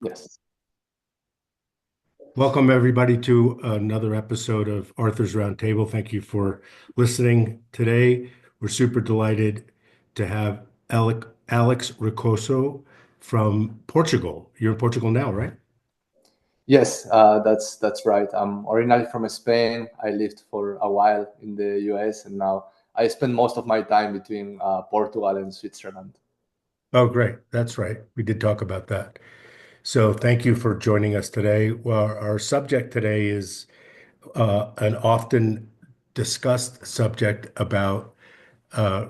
Yes. Welcome, everybody, to another episode of Arthur's Roundtable. Thank you for listening today. We're super delighted to have Alex Recouso from Portugal. You're in Portugal now, right? Yes, that's right. I'm originally from Spain. I lived for a while in the US, and now I spend most of my time between Portugal and Switzerland. Oh, great. That's right. We did talk about that. So thank you for joining us today. Well, our subject today is an often discussed subject about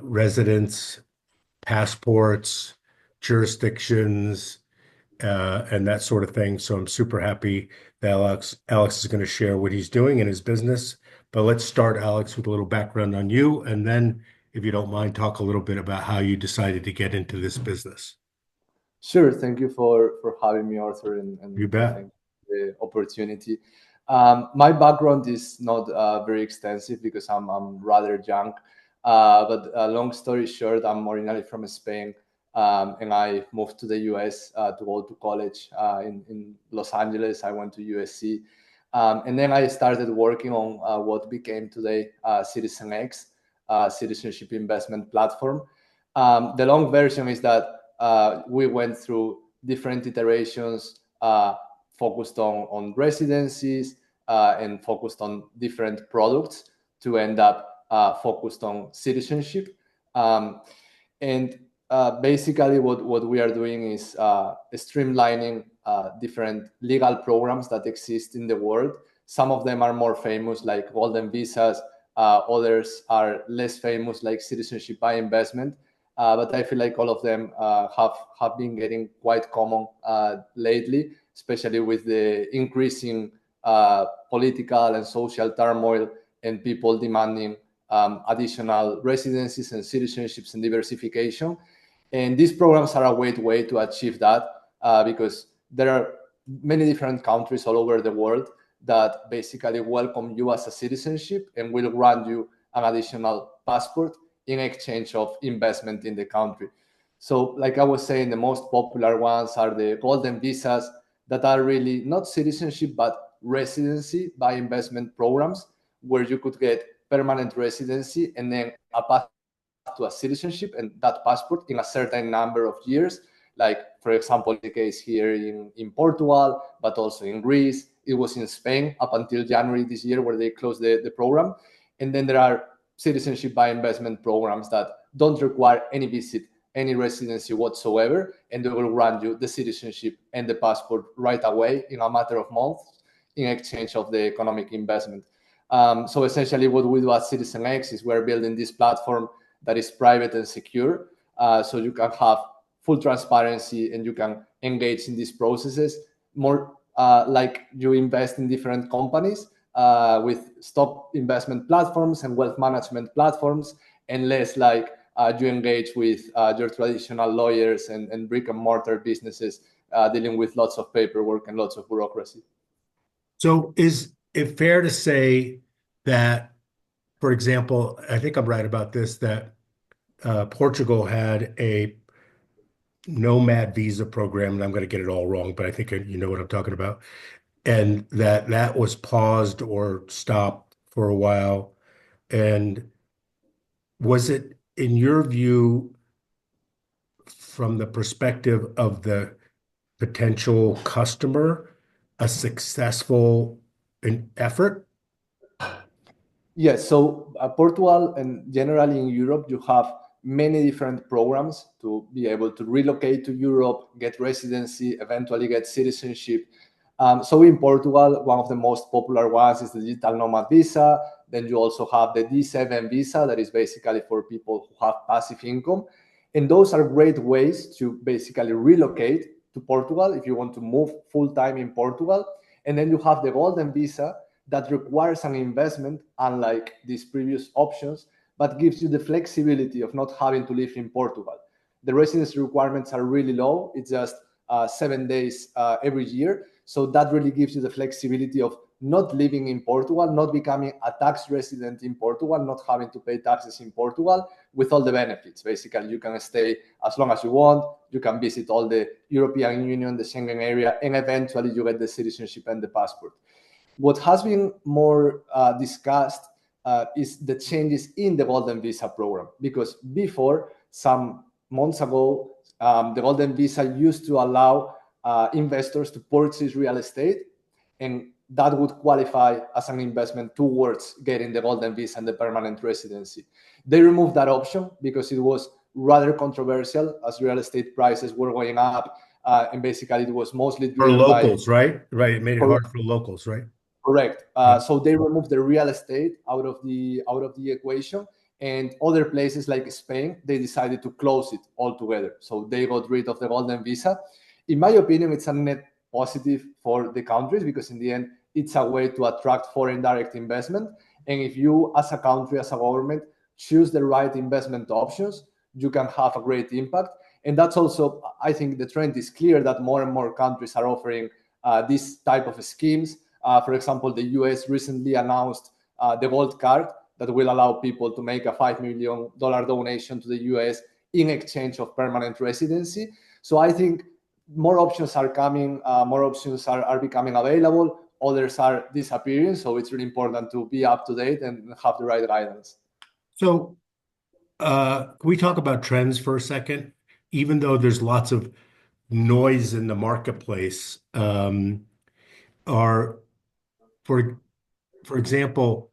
residence, passports, jurisdictions, and that sort of thing. So I'm super happy that Alex is going to share what he's doing in his business. But let's start, Alex, with a little background on you, and then, if you don't mind, talk a little bit about how you decided to get into this business. Sure. Thank you for having me, Arthur, You and bet. thank you for the opportunity. My background is not very extensive because I'm rather young. But long story short, I'm originally from Spain, and I moved to the US to go to college in Los Angeles. I went to USC. And then I started working on what became today CitizenX, citizenship investment platform. The long version is that we went through different iterations, focused on residencies and focused on different products to end up focused on citizenship. And Basically, what we are doing is streamlining different legal programs that exist in the world. Some of them are more famous, like golden visas. Others are less famous, like citizenship by investment. But I feel like all of them have been getting quite common lately, especially with the increasing political and social turmoil and people demanding additional residencies and citizenships and diversification. And these programs are a great way to achieve that because there are many different countries all over the world that basically welcome you as a citizenship and will grant you an additional passport in exchange of investment in the country. So, like I was saying, the most popular ones are the golden visas that are really not citizenship but residency by investment programs where you could get permanent residency and then a path to a citizenship and that passport in a certain number of years. Like, for example, the case here in Portugal, but also in Greece. It was in Spain up until January this year where they closed the program. And then there are citizenship by investment programs that don't require any visit, any residency whatsoever, and they will grant you the citizenship and the passport right away in a matter of months in exchange of the economic investment. So essentially, what we do at CitizenX is we're building this platform that is private and secure, so you can have full transparency and you can engage in these processes more like you invest in different companies with stock investment platforms and wealth management platforms, and less like you engage with your traditional lawyers and brick and mortar businesses dealing with lots of paperwork and lots of bureaucracy. So, is it fair to say that, for example, I think I'm right about this, that Portugal had a nomad visa program, and I'm going to get it all wrong, but I think you know what I'm talking about, and that was paused or stopped for a while. And was it, in your view, from the perspective of the potential customer, a successful effort? Yes, so Portugal and generally in Europe, you have many different programs to be able to relocate to Europe, get residency, eventually get citizenship. So in Portugal, one of the most popular ones is the digital nomad visa. Then you also have the D7 visa that is basically for people who have passive income. And those are great ways to basically relocate to Portugal if you want to move full time in Portugal. And then you have the golden visa that requires an investment, unlike these previous options, but gives you the flexibility of not having to live in Portugal. The residency requirements are really low. It's just 7 days every year. So that really gives you the flexibility of not living in Portugal, not becoming a tax resident in Portugal, not having to pay taxes in Portugal, with all the benefits. Basically, you can stay as long as you want, you can visit all the European Union, the Schengen area, and eventually you get the citizenship and the passport. What has been more discussed is the changes in the Golden Visa program, because before, some months ago, the Golden Visa used to allow investors to purchase real estate, and that would qualify as an investment towards getting the Golden Visa and the permanent residency. They removed that option because it was rather controversial, as real estate prices were going up, and basically it was mostly For driven by... locals, right? Right. It made it hard for locals, right? Correct. Yeah. So they removed the real estate out of the equation, and other places like Spain, they decided to close it altogether. So they got rid of the Golden Visa. In my opinion, it's a net positive for the countries, because in the end, it's a way to attract foreign direct investment. And if you, as a country, as a government, choose the right investment options, you can have a great impact. And that's also, I think the trend is clear that more and more countries are offering this type of schemes. For example, the US recently announced the Gold Card that will allow people to make a $5 million donation to the US in exchange of permanent residency. So I think more options are coming, more options are becoming available, others are disappearing. So it's really important to be up to date and have the right guidance. So, can we talk about trends for a second? Even though there's lots of noise in the marketplace, are for example,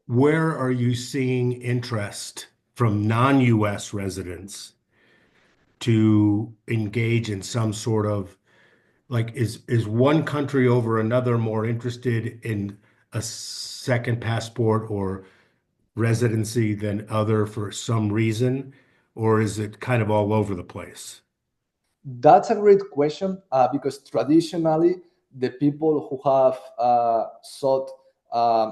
where are you seeing interest from non-US residents to engage in some sort of, like, is one country over another more interested in a second passport or residency than other for some reason, or is it kind of all over the place? That's a great question, because traditionally, the people who have sought uh,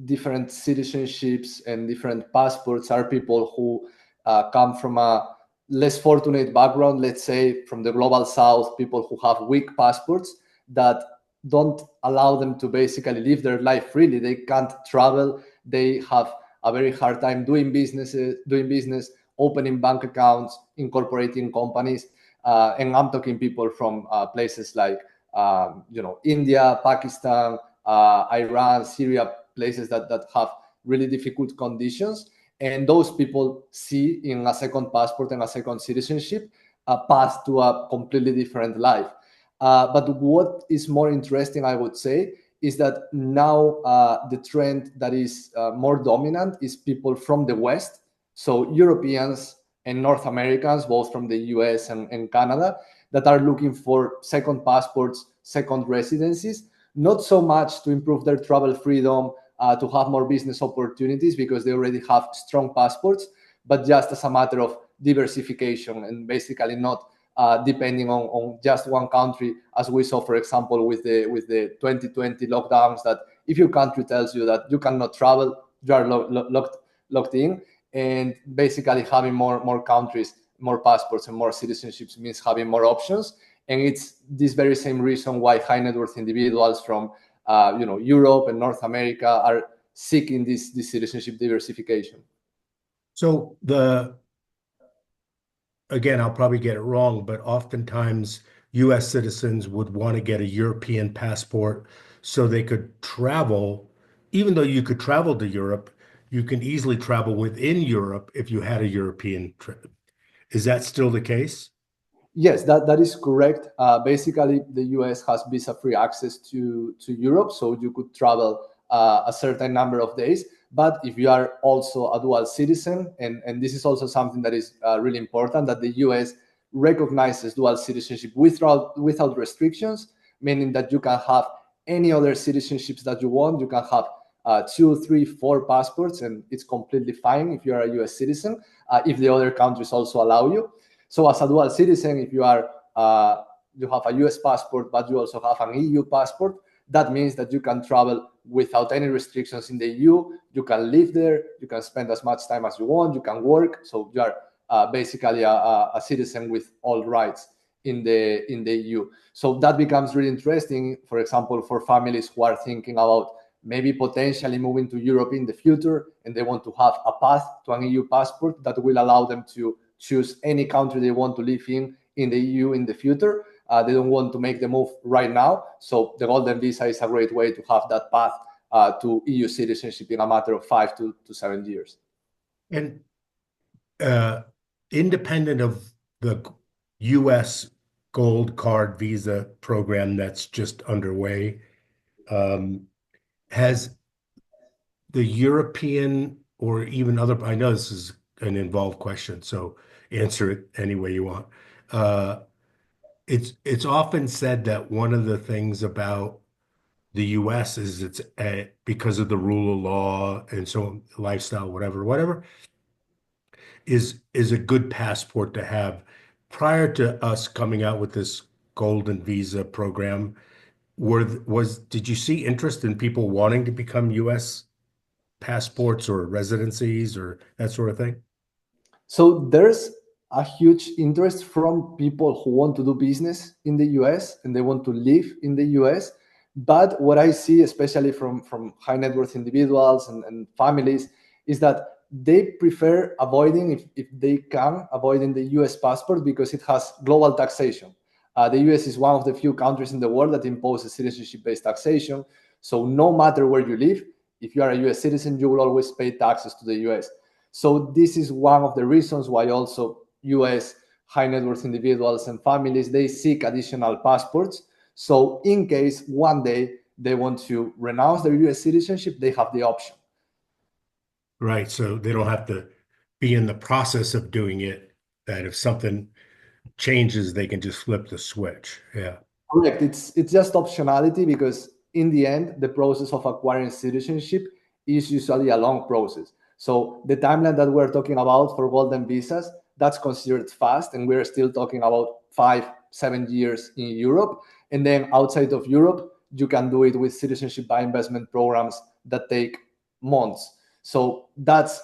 different citizenships and different passports are people who come from a less fortunate background, let's say from the global south, people who have weak passports that don't allow them to basically live their life freely. They can't travel. They have a very hard time doing business, opening bank accounts, incorporating companies. And I'm talking people from places like, India, Pakistan, Iran, Syria, places that have really difficult conditions. And those people see in a second passport and a second citizenship a path to a completely different life. But what is more interesting, I would say, is that now the trend that is more dominant is people from the West. So Europeans and North Americans, both from the US and Canada, that are looking for second passports, second residencies, not so much to improve their travel freedom, to have more business opportunities because they already have strong passports, but just as a matter of diversification and basically not depending on just one country, as we saw, for example, with the 2020 lockdowns, that if your country tells you that you cannot travel, you are locked in. And basically having more countries, more passports, and more citizenships means having more options. And it's this very same reason why high net worth individuals from Europe and North America are seeking this citizenship diversification. So again, I'll probably get it wrong, but oftentimes US citizens would want to get a European passport so they could travel. Even though you could travel to Europe, you can easily travel within Europe if you had a European trip. Is that still the case? Yes, that is correct. Basically, the US has visa-free access to Europe, so you could travel a certain number of days. But if you are also a dual citizen, and this is also something that is really important, that the US recognizes dual citizenship without restrictions, meaning that you can have any other citizenships that you want. You can have 2, 3, 4 passports, and it's completely fine if you are a US citizen, if the other countries also allow you. So as a dual citizen, if you have a US passport, but you also have an EU passport, that means that you can travel without any restrictions in the EU. You can live there. You can spend as much time as you want. You can work. So you are basically a citizen with all rights. in the EU. So that becomes really interesting, for example, for families who are thinking about maybe potentially moving to Europe in the future, and they want to have a path to an EU passport that will allow them to choose any country they want to live in the EU in the future. They don't want to make the move right now. So the Golden Visa is a great way to have that path to EU citizenship in a matter of 5 to 7 years. And independent of the U.S. Gold Card Visa program that's just underway, has the European or even other, I know this is an involved question, so answer it any way you want. It's often said that one of the things about the U.S. is it's because of the rule of law and so lifestyle, whatever, is a good passport to have. Prior to us coming out with this golden visa program, did you see interest in people wanting to become U.S. passports or residencies or that sort of thing? So there's a huge interest from people who want to do business in the US and they want to live in the US. But what I see, especially from high net worth individuals and families, is that they prefer avoiding, if they can, avoiding the US passport because it has global taxation. The US is one of the few countries in the world that imposes citizenship-based taxation. So no matter where you live, if you are a US citizen, you will always pay taxes to the US. So this is one of the reasons why also US high net worth individuals and families, they seek additional passports. So in case one day they want to renounce their US citizenship, they have the option. Right. So they don't have to be in the process of doing it, that if something changes, they can just flip the switch. Yeah. Correct. It's just optionality because in the end, the process of acquiring citizenship is usually a long process. So the timeline that we're talking about for golden visas, that's considered fast, and we're still talking about 5, 7 years in Europe. And then outside of Europe, you can do it with citizenship by investment programs that take months. So that's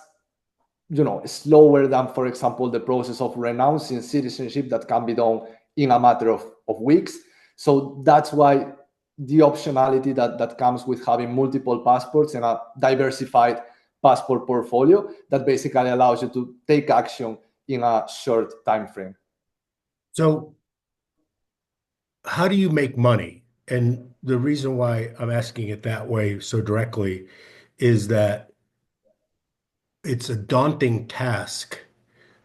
slower than, for example, the process of renouncing citizenship that can be done in a matter of weeks. So that's why the optionality that comes with having multiple passports and a diversified passport portfolio that basically allows you to take action in a short time frame. So how do you make money? And the reason why I'm asking it that way so directly is that it's a daunting task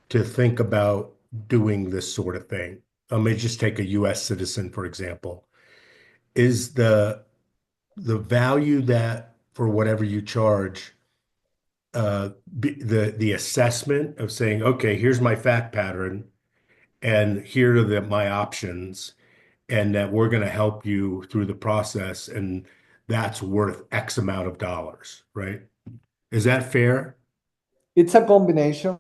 to think about doing this sort of thing. Let me just take a US citizen, for example. Is the value that for whatever you charge, the assessment of saying, okay, here's my fact pattern, and here are my options, and that we're going to help you through the process, and that's worth X amount of dollars, right? Is that fair? It's a combination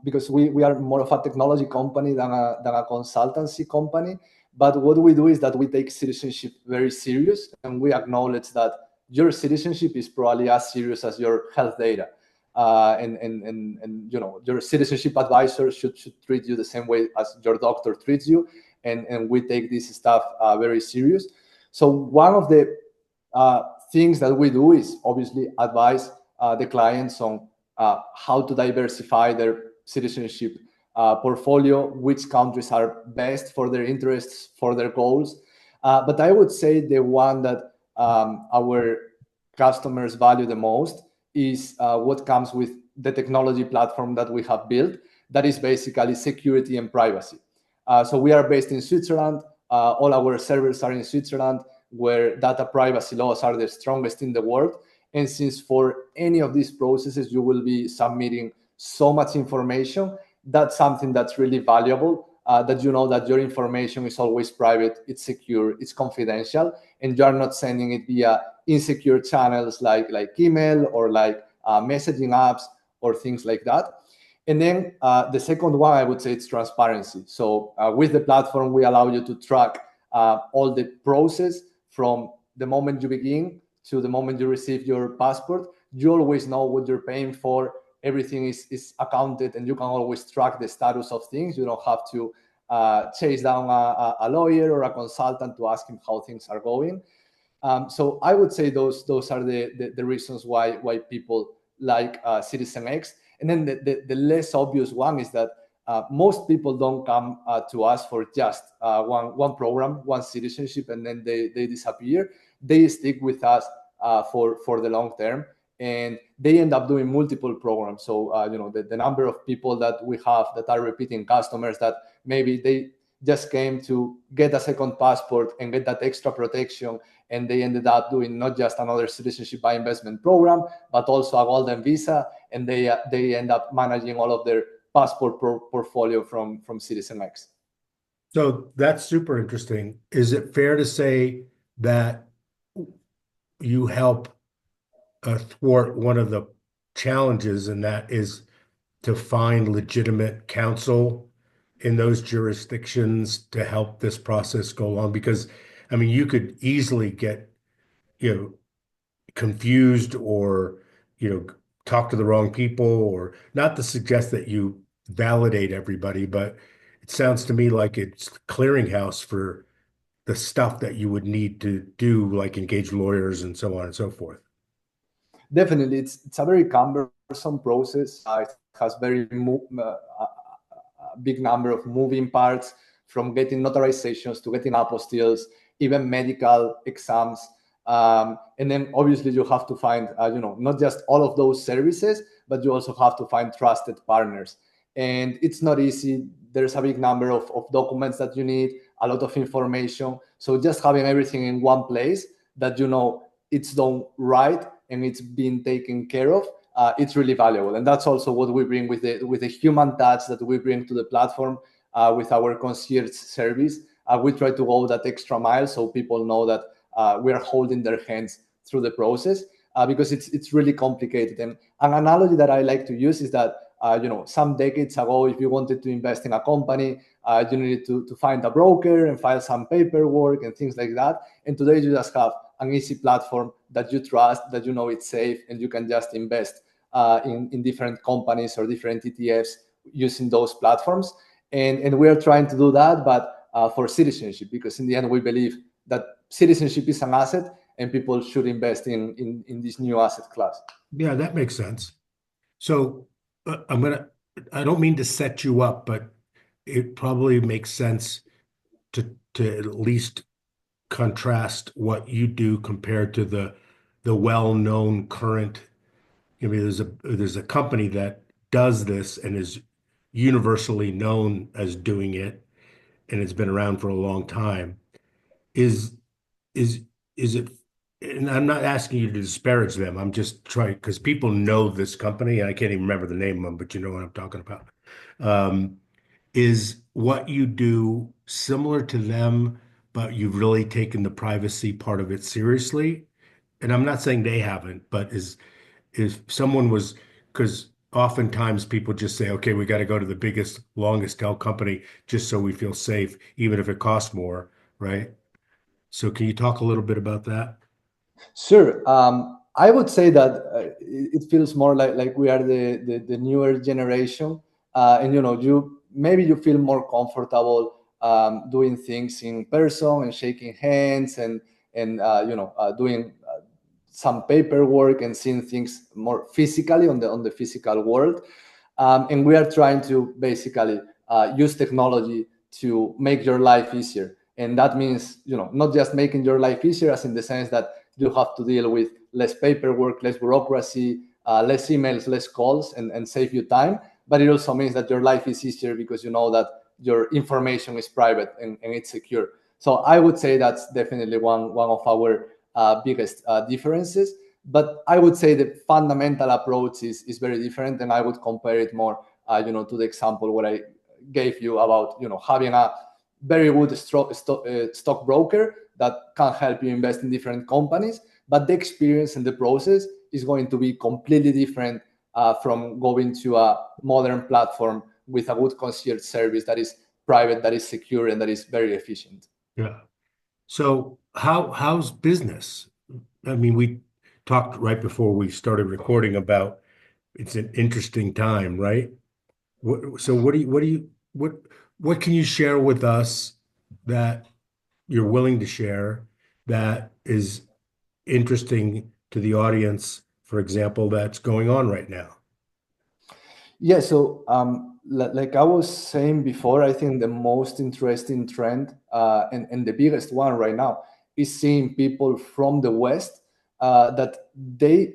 because we are more of a technology company than a consultancy company. But what we do is that we take citizenship very serious, and we acknowledge that your citizenship is probably as serious as your health data. And your citizenship advisor should treat you the same way as your doctor treats you. And we take this stuff very serious. So one of the things that we do is obviously advise the clients on how to diversify their citizenship portfolio, which countries are best for their interests, for their goals. But I would say the one that our customers value the most is what comes with the technology platform that we have built, that is basically security and privacy. So we are based in Switzerland. All our servers are in Switzerland, where data privacy laws are the strongest in the world. And since for any of these processes, you will be submitting so much information, that's something that's really valuable, that you know that your information is always private, it's secure, it's confidential, and you're not sending it via insecure channels like email or like messaging apps or things like that. And then the second one, I would say, it's transparency. So with the platform, we allow you to track all the process from the moment you begin to the moment you receive your passport. You always know what you're paying for. Everything is accounted, and you can always track the status of things. You don't have to chase down a lawyer or a consultant to ask him how things are going. So I would say those are the reasons why people like CitizenX. And then the less obvious one is that most people don't come to us for just one program, one citizenship, and then they disappear. They stick with us for the long term, and they end up doing multiple programs. So the number of people that we have that are repeating customers, that maybe they just came to get a second passport and get that extra protection, and they ended up doing not just another citizenship by investment program, but also a golden visa, and they end up managing all of their passport portfolio from CitizenX. So that's super interesting. Is it fair to say that you help thwart one of the challenges, and that is to find legitimate counsel in those jurisdictions to help this process go along? Because, I mean, you could easily get, you know, confused or, you know, talk to the wrong people, or not to suggest that you validate everybody, but it sounds to me like it's clearinghouse for the stuff that you would need to do, like engage lawyers and so on and so forth. Definitely, it's a very cumbersome process. It has a big number of moving parts, from getting notarizations to getting apostilles, even medical exams. And then obviously you have to find, not just all of those services, but you also have to find trusted partners. And it's not easy. There's a big number of documents that you need, a lot of information. So just having everything in one place that it's done right and it's being taken care of, it's really valuable. And that's also what we bring with the human touch that we bring to the platform with our concierge service. We try to go that extra mile so people know that we are holding their hands through the process, because it's really complicated. And an analogy that I like to use is that some decades ago, if you wanted to invest in a company, you needed to find a broker and file some paperwork and things like that. And today you just have an easy platform that you trust, that it's safe, and you can just invest in different companies or different ETFs using those platforms. And we are trying to do that, but for citizenship, because in the end we believe that citizenship is an asset and people should invest in this new asset class. Yeah, that makes sense. So I don't mean to set you up, but it probably makes sense to at least contrast what you do compared to the well-known current. I mean, there's a company that does this and is universally known as doing it, and it's been around for a long time. Is is is it? And I'm not asking you to disparage them. I'm just trying, because people know this company, and I can't even remember the name of them, but you know what I'm talking about. Um, is what you do similar to them, but you've really taken the privacy part of it seriously? And I'm not saying they haven't, but is someone was, because oftentimes people just say, okay, we got to go to the biggest, longest tail company just so we feel safe, even if it costs more, right? So can you talk a little bit about that? Sure. I would say that it feels more like we are the newer generation, and you feel more comfortable doing things in person and shaking hands and doing some paperwork and seeing things more physically on the physical world. And we are trying to basically use technology to make your life easier. And that means, not just making your life easier as in the sense that you have to deal with less paperwork, less bureaucracy, less emails, less calls, and save you time. But it also means that your life is easier because you know that your information is private and it's secure. So I would say that's definitely one of our biggest differences. But I would say the fundamental approach is very different, and I would compare it more, to the example what I gave you about, having a very good stockbroker that can help you invest in different companies, but the experience and the process is going to be completely different from going to a modern platform with a good concierge service that is private, that is secure, and that is very efficient. Yeah. So how's business? I mean, we talked right before we started recording about it's an interesting time, right? So what do you what what can you share with us that you're willing to share that is interesting to the audience, for example, that's going on right now? Yeah, so like I was saying before, I think the most interesting trend and the biggest one right now is seeing people from the West that they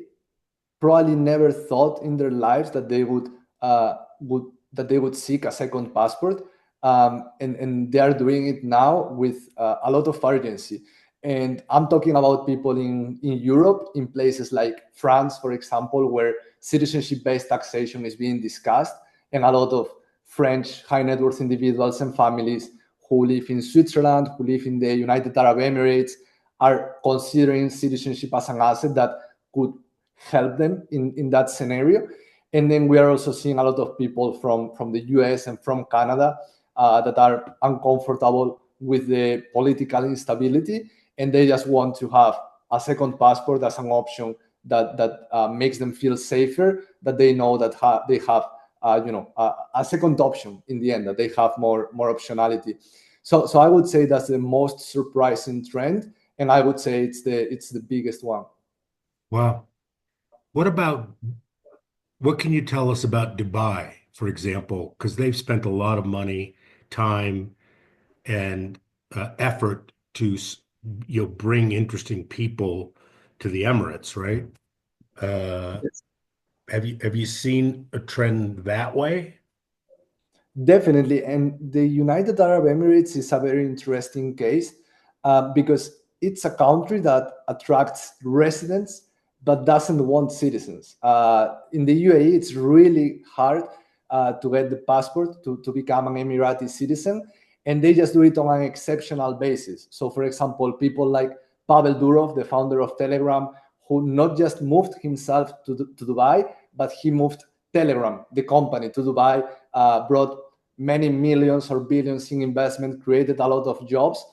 probably never thought in their lives that they would that they would seek a second passport, and they are doing it now with a lot of urgency. And I'm talking about people in Europe, in places like France, for example, where citizenship-based taxation is being discussed, and a lot of French high net worth individuals and families who live in Switzerland, who live in the United Arab Emirates, are considering citizenship as an asset that could help them in that scenario. And then we are also seeing a lot of people from the US and from Canada that are uncomfortable with the political instability, and they just want to have a second passport as an option that makes them feel safer, that they know that they have a second option in the end, that they have more optionality. So I would say that's the most surprising trend, and I would say it's the biggest one. Wow. What about what can you tell us about Dubai, for example? Because they've spent a lot of money, time, and effort to bring interesting people to the Emirates, right? Uh, have you seen a trend that way? Definitely. And the United Arab Emirates is a very interesting case because it's a country that attracts residents but doesn't want citizens. In the UAE, it's really hard to get the passport to become an Emirati citizen, and they just do it on an exceptional basis. So, for example, people like Pavel Durov, the founder of Telegram, who not just moved himself to Dubai, but he moved Telegram, the company, to Dubai, brought many millions or billions in investment, created a lot of jobs.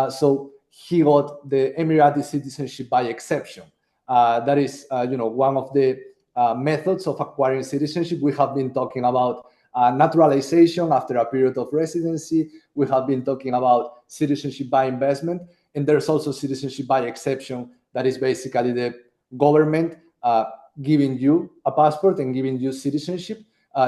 So he got the Emirati citizenship by exception. That is, one of the methods of acquiring citizenship. We have been talking about naturalization after a period of residency. We have been talking about citizenship by investment, and there's also citizenship by exception. That is basically the government giving you a passport and giving you citizenship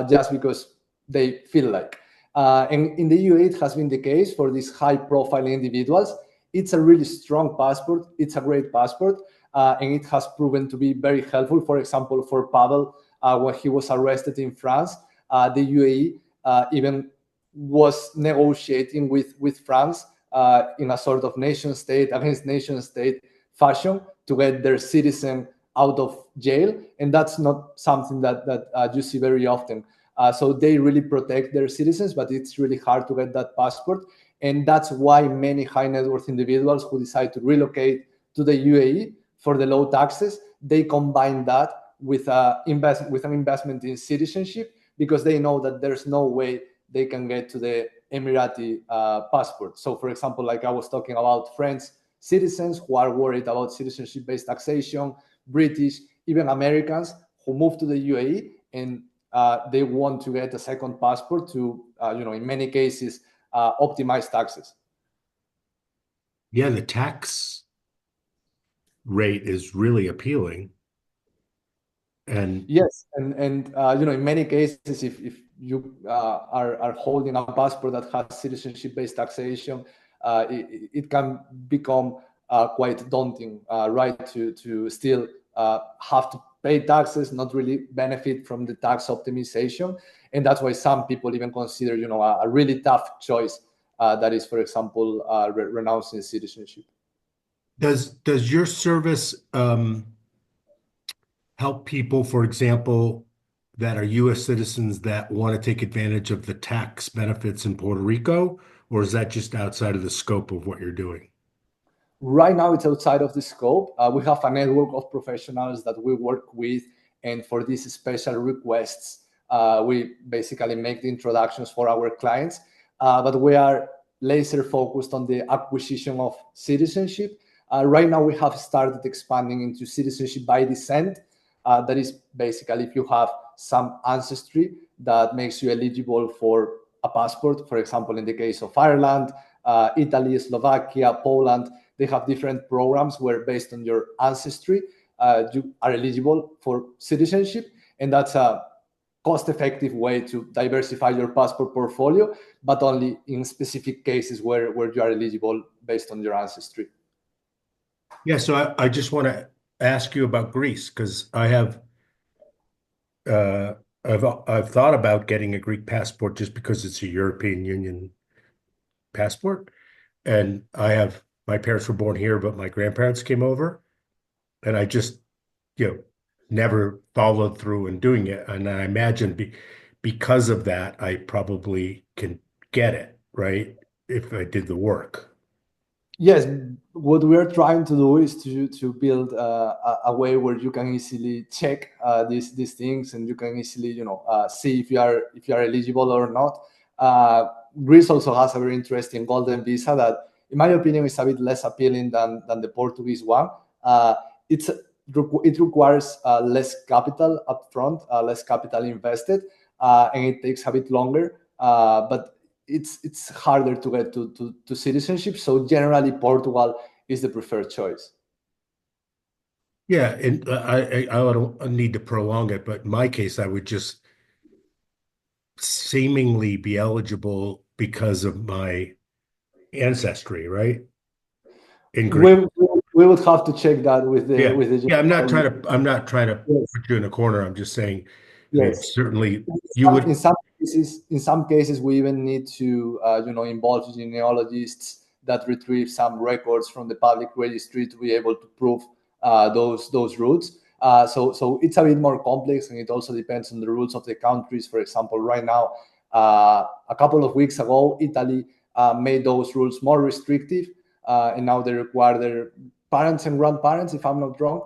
just because they feel like. And in the UAE, it has been the case for these high-profile individuals. It's a really strong passport. It's a great passport, and it has proven to be very helpful. For example, for Pavel, when he was arrested in France, the UAE even was negotiating with France in a sort of nation state against nation state fashion to get their citizen out of jail, and that's not something that you see very often. So they really protect their citizens, but it's really hard to get that passport. And that's why many high net worth individuals who decide to relocate to the UAE for the low taxes, they combine that with with an investment in citizenship, because they know that there's no way they can get to the Emirati passport. So, for example, like I was talking about French citizens who are worried about citizenship-based taxation, British, even Americans who move to the UAE, and they want to get a second passport to, in many cases, optimize taxes. Yeah, the tax rate is really appealing. And Yes, and in many cases, if you are holding a passport that has citizenship-based taxation, it can become quite daunting, right? To still have to pay taxes, not really benefit from the tax optimization, and that's why some people even consider, a really tough choice that is, for example, renouncing citizenship. does your service help people, for example, that are U.S. citizens that want to take advantage of the tax benefits in Puerto Rico, or is that just outside of the scope of what you're doing? Right now, it's outside of the scope. We have a network of professionals that we work with, and for these special requests, we basically make the introductions for our clients. But we are laser focused on the acquisition of citizenship. Right now, we have started expanding into citizenship by descent. That is basically if you have some ancestry that makes you eligible for a passport. For example, in the case of Ireland, Italy, Slovakia, Poland, they have different programs where, based on your ancestry, you are eligible for citizenship, and that's a cost-effective way to diversify your passport portfolio, but only in specific cases where you are eligible based on your ancestry. Yeah, so I just want to ask you about Greece because uh, I've thought about getting a Greek passport just because it's a European Union passport, and my parents were born here, but my grandparents came over, and I just never followed through in doing it, and I imagine because of that, I probably can get it, right? If I did the work. Yes, what we're trying to do is to build a way where you can easily check these things, and you can easily see if you are eligible or not. Greece also has a very interesting golden visa that, in my opinion, is a bit less appealing than the Portuguese one. It requires less capital upfront, less capital invested, and it takes a bit longer. But it's harder to get to citizenship. So generally, Portugal is the preferred choice. Yeah, and I don't need to prolong it, but in my case, I would just seemingly be eligible because of my ancestry, right? In Greece. We would have to check that with the Yeah. Yeah, general. I'm not trying to Yes, put you in a corner. I'm just saying, I mean, yes. certainly you would. In some cases, we even need to, involve genealogists that retrieve some records from the public registry to be able to prove those roots. So it's a bit more complex, and it also depends on the rules of the countries. For example, right now, a couple of weeks ago, Italy made those rules more restrictive, and now they require their parents and grandparents, if I'm not wrong,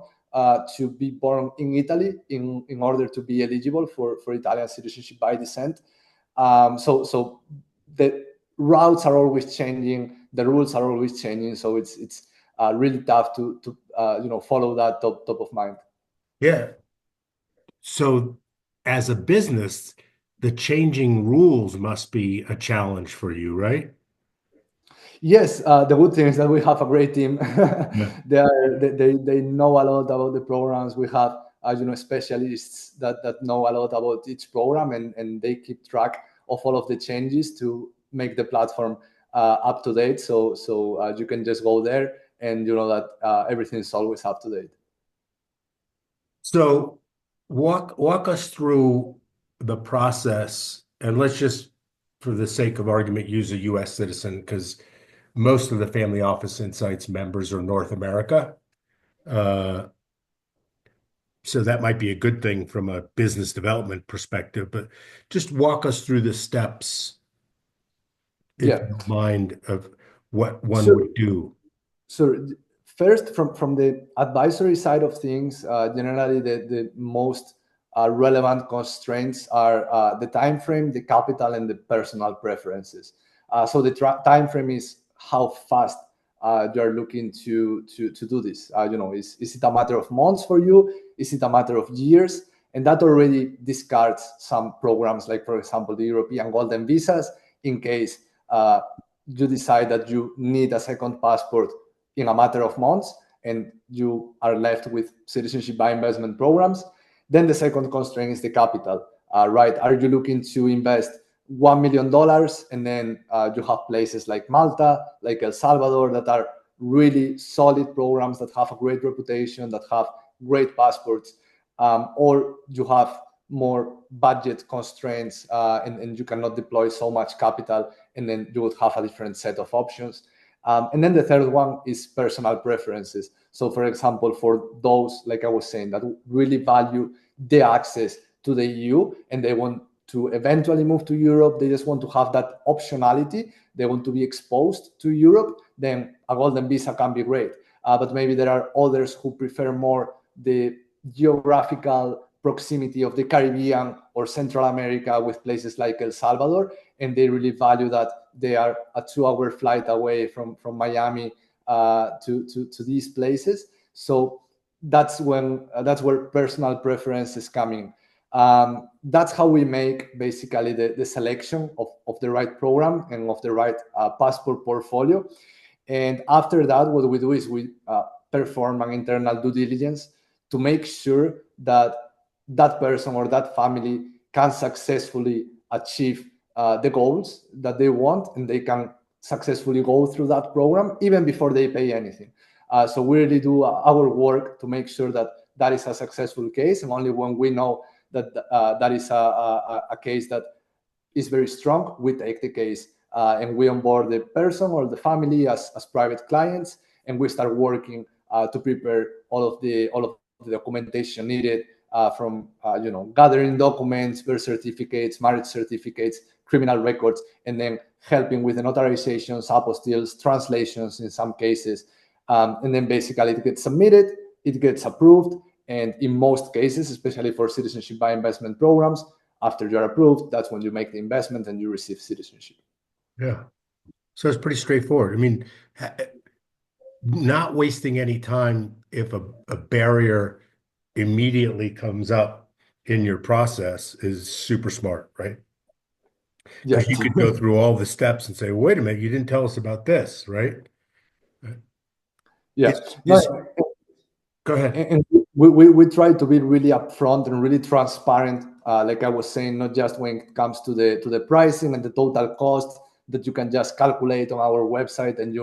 to be born in Italy in order to be eligible for Italian citizenship by descent. So the routes are always changing, the rules are always changing. So it's really tough to follow that top of mind. Yeah. So as a business, the changing rules must be a challenge for you, right? Yes, the good thing is that we have a great team. Yeah. They know a lot about the programs. We have specialists that know a lot about each program, and they keep track of all of the changes to make the platform up to date. So you can just go there, and you know that everything is always up to date. So walk us through the process, and let's just, for the sake of argument, use a U.S. citizen because most of the Family Office Insights members are North America. Uh, so that might be a good thing from a business development perspective, but just walk us through the steps, if Yeah. you don't mind, of what one So would do. So first, from the advisory side of things, generally the most relevant constraints are the time frame, the capital, and the personal preferences. So the time frame is how fast you are looking to do this. Is it a matter of months for you? Is it a matter of years? And that already discards some programs, like, for example, the European Golden Visas, in case you decide that you need a second passport in a matter of months, and you are left with citizenship by investment programs. Then the second constraint is the capital, right? Are you looking to invest $1 million, and then you have places like Malta, like El Salvador, that are really solid programs that have a great reputation, that have great passports, or you have more budget constraints, and you cannot deploy so much capital, and then you would have a different set of options. And then the third one is personal preferences. So, for example, for those, like I was saying, that really value the access to the EU, and they want to eventually move to Europe, they just want to have that optionality, they want to be exposed to Europe, then a golden visa can be great. But maybe there are others who prefer more the geographical proximity of the Caribbean or Central America with places like El Salvador, and they really value that they are a 2-hour flight away from Miami to these places. So that's where personal preference is coming. That's how we make basically the selection of the right program and of the right passport portfolio. And after that, what we do is we perform an internal due diligence to make sure that that person or that family can successfully achieve the goals that they want, and they can successfully go through that program even before they pay anything. So we really do our work to make sure that that is a successful case, and only when we know that that is a case that is very strong, we take the case and we onboard the person or the family as private clients, and we start working to prepare all of the documentation needed from gathering documents, birth certificates, marriage certificates, criminal records, and then helping with the notarizations, apostilles, translations in some cases, and then basically it gets submitted, it gets approved, and in most cases, especially for citizenship by investment programs, after you're approved, that's when you make the investment and you receive citizenship. Yeah. So it's pretty straightforward. I mean, not wasting any time if a barrier immediately comes up in your process is super smart, right? Yeah. Because you could go through all the steps and say, wait a minute, you didn't tell us about this, right? Yeah. Go ahead. And we try to be really upfront and really transparent, like I was saying, not just when it comes to the pricing and the total cost that you can just calculate on our website, and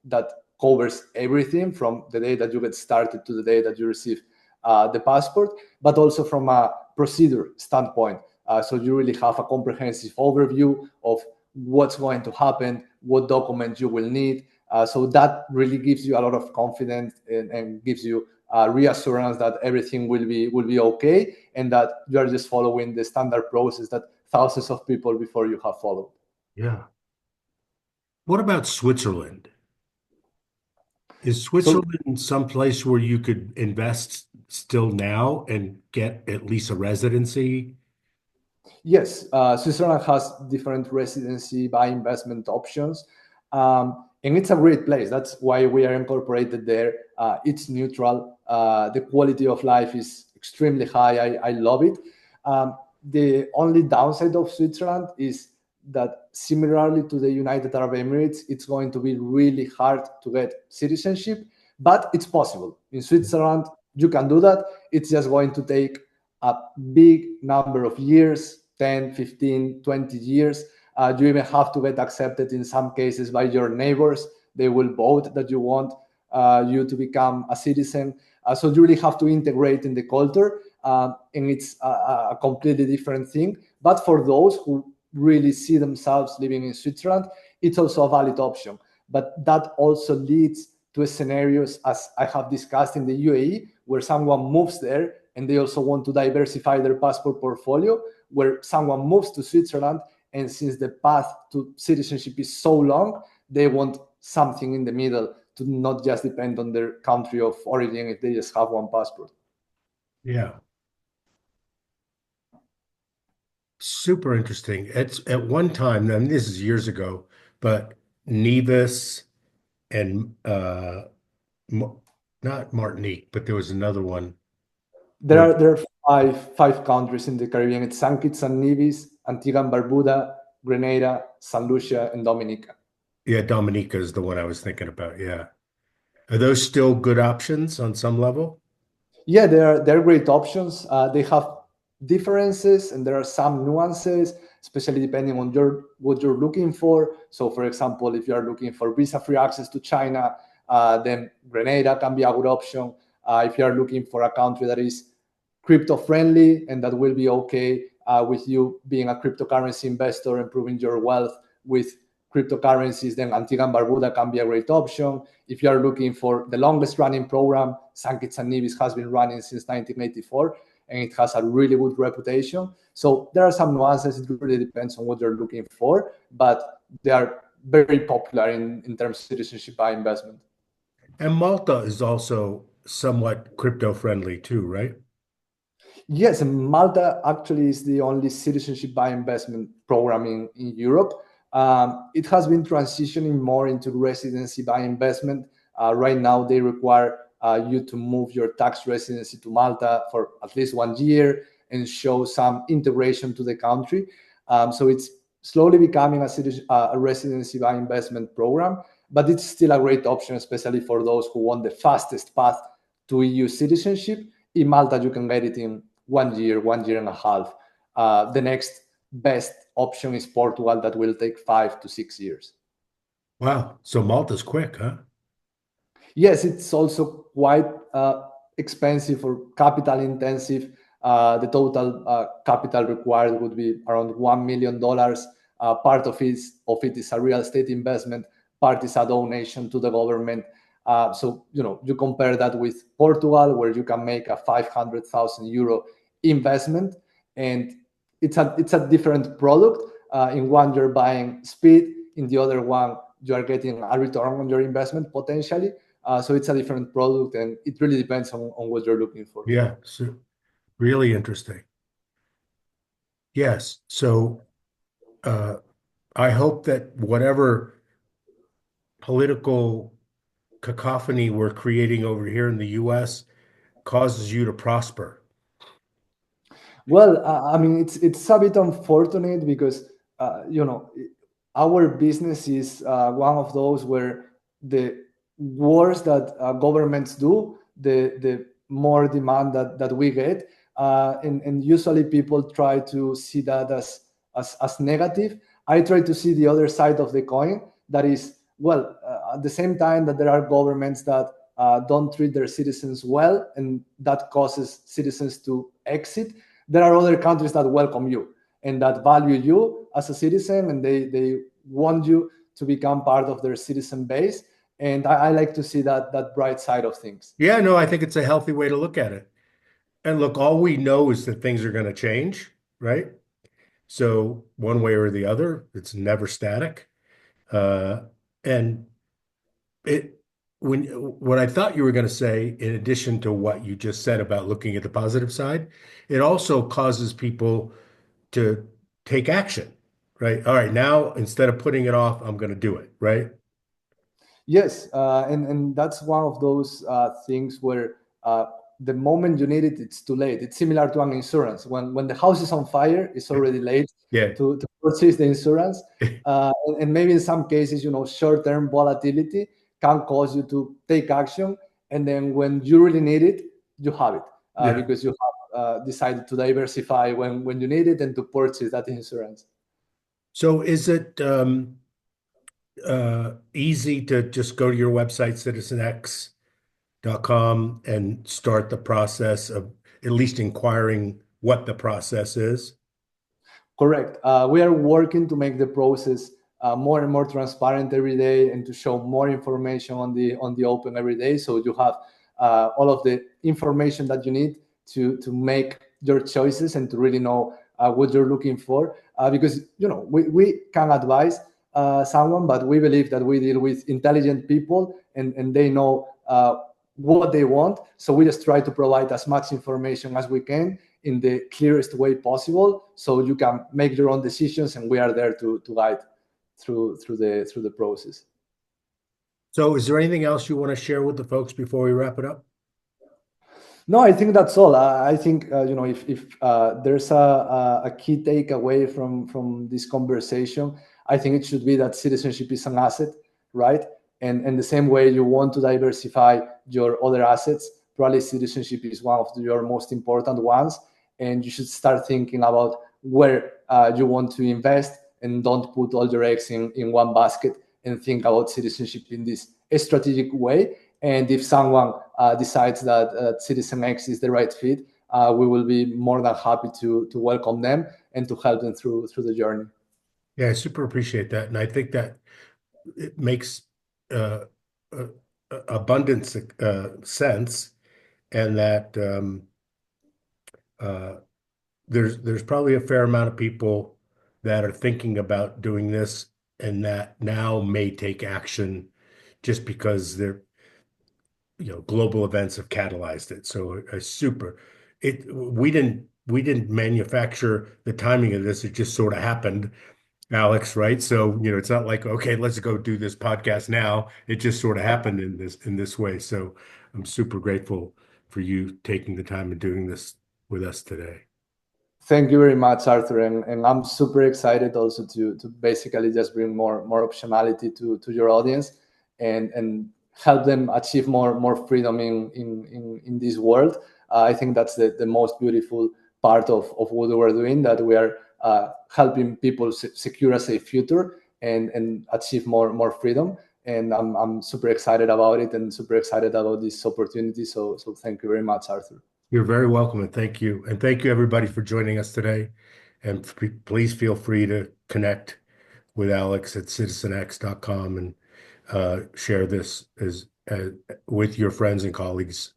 that covers everything from the day that you get started to the day that you receive the passport, but also from a procedure standpoint. So you really have a comprehensive overview of what's going to happen, what documents you will need. So that really gives you a lot of confidence and gives you reassurance that everything will be okay, and that you are just following the standard process that thousands of people before you have followed. Yeah. What about Switzerland? Is Switzerland someplace where you could invest still now and get at least a residency? Yes, Switzerland has different residency by investment options, and it's a great place. That's why we are incorporated there. It's neutral. The quality of life is extremely high. I love it. The only downside of Switzerland is that, similarly to the United Arab Emirates, it's going to be really hard to get citizenship, but it's possible. In Switzerland, you can do that. It's just going to take a big number of years, 10, 15, 20 years. You even have to get accepted in some cases by your neighbors. They will vote that you want you to become a citizen. So you really have to integrate in the culture, and it's a completely different thing. But for those who really see themselves living in Switzerland, it's also a valid option. But that also leads to scenarios, as I have discussed in the UAE, where someone moves there and they also want to diversify their passport portfolio, where someone moves to Switzerland, and since the path to citizenship is so long, they want something in the middle to not just depend on their country of origin if they just have one passport. Yeah. Super interesting. It's at one time, I mean, this is years ago, but Nevis and not Martinique, but there was another one. There are five countries in the Caribbean. It's St. Kitts and Nevis, Antigua and Barbuda, Grenada, St. Lucia, and Dominica. Yeah, Dominica is the one I was thinking about. Yeah. Are those still good options on some level? Yeah, they're great options. They have differences and there are some nuances, especially depending on what you're looking for. So, for example, if you are looking for visa-free access to China, then Grenada can be a good option. If you are looking for a country that is crypto-friendly and that will be okay with you being a cryptocurrency investor and proving your wealth with cryptocurrencies, then Antigua and Barbuda can be a great option. If you are looking for the longest running program, St. Kitts and Nevis has been running since 1984, and it has a really good reputation. So there are some nuances. It really depends on what you're looking for, but they are very popular in terms of citizenship by investment. And Malta is also somewhat crypto friendly too, right? Yes, and Malta actually is the only citizenship by investment program in Europe. It has been transitioning more into residency by investment. Right now, they require you to move your tax residency to Malta for at least 1 year. and show some integration to the country. So it's slowly becoming a residency by investment program, but it's still a great option, especially for those who want the fastest path to EU citizenship. In Malta, you can get it in 1 year, 1.5 years. The next best option is Portugal, that will take 5 to 6 years. Wow. So Malta's quick, huh? Yes, it's also quite expensive or capital intensive. The total capital required would be around $1 million. Part of it is a real estate investment, part is a donation to the government. So you compare that with Portugal, where you can make a 500,000 euro investment, and it's a different product. In one, you're buying speed; in the other one, you are getting a return on your investment potentially. So it's a different product, and it really depends on what you're looking for. Yeah. So really interesting. Yes. So uh, I hope that whatever political cacophony we're creating over here in the US causes you to prosper. Well, I mean, it's a bit unfortunate because our business is one of those where the worse that governments do, the more demand that we get, and usually people try to see that as negative. I try to see the other side of the coin. That is, well, at the same time that there are governments that don't treat their citizens well, and that causes citizens to exit, there are other countries that welcome you and that value you as a citizen, and they want you to become part of their citizen base. And I like to see that bright side of things. Yeah, no, I think it's a healthy way to look at it. And look, all we know is that things are going to change, right? So one way or the other, it's never static. Uh, and it when what I thought you were going to say, in addition to what you just said about looking at the positive side, it also causes people to take action, right? All right, now instead of putting it off, I'm going to do it, right? Yes, and that's one of those things where the moment you need it, it's too late. It's similar to an insurance. When the house is on fire, it's already late Yeah. to purchase the insurance. And maybe in some cases, short-term volatility can cause you to take action, and then when you really need it, you have it Yeah. because you have decided to diversify when you need it and to purchase that insurance. So is it easy to just go to your website, citizenx.com, and start the process of at least inquiring what the process is? Correct. We are working to make the process more and more transparent every day, and to show more information on the open every day. So you have all of the information that you need to make your choices and to really know what you're looking for. Because we can advise someone, but we believe that we deal with intelligent people, and they know what they want. So we just try to provide as much information as we can in the clearest way possible, so you can make your own decisions, and we are there to guide through the process. So is there anything else you want to share with the folks before we wrap it up? No, I think that's all. I think if there's a key takeaway from this conversation, I think it should be that citizenship is an asset, right? And the same way you want to diversify your other assets, probably citizenship is one of your most important ones, and you should start thinking about where you want to invest, and don't put all your eggs in one basket, and think about citizenship in this strategic way. And if someone decides that CitizenX is the right fit, we will be more than happy to welcome them and to help them through the journey. Yeah, I super appreciate that. And I think that it makes uh, uh, abundant sense, and that uh, there's probably a fair amount of people that are thinking about doing this and that now may take action just because they're, global events have catalyzed it. So a super it we didn't manufacture the timing of this. It just sort of happened, Alex, right? So, it's not like, okay, let's go do this podcast now. It just sort of happened in this way. So I'm super grateful for you taking the time and doing this with us today. Thank you very much, Arthur, and I'm super excited also to basically just bring more optionality to your audience and help them achieve more freedom in this world. I think that's the most beautiful part of what we're doing, that we are helping people secure a safe future and achieve more freedom. And I'm super excited about it and super excited about this opportunity. So thank you very much, Arthur. You're very welcome, and thank you. And thank you, everybody, for joining us today. And please feel free to connect with Alex at citizenx.com and share this with your friends and colleagues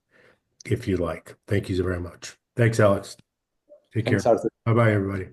if you like. Thank you very much. Thanks, Alex. Take care. Thanks, Arthur. Bye-bye, everybody.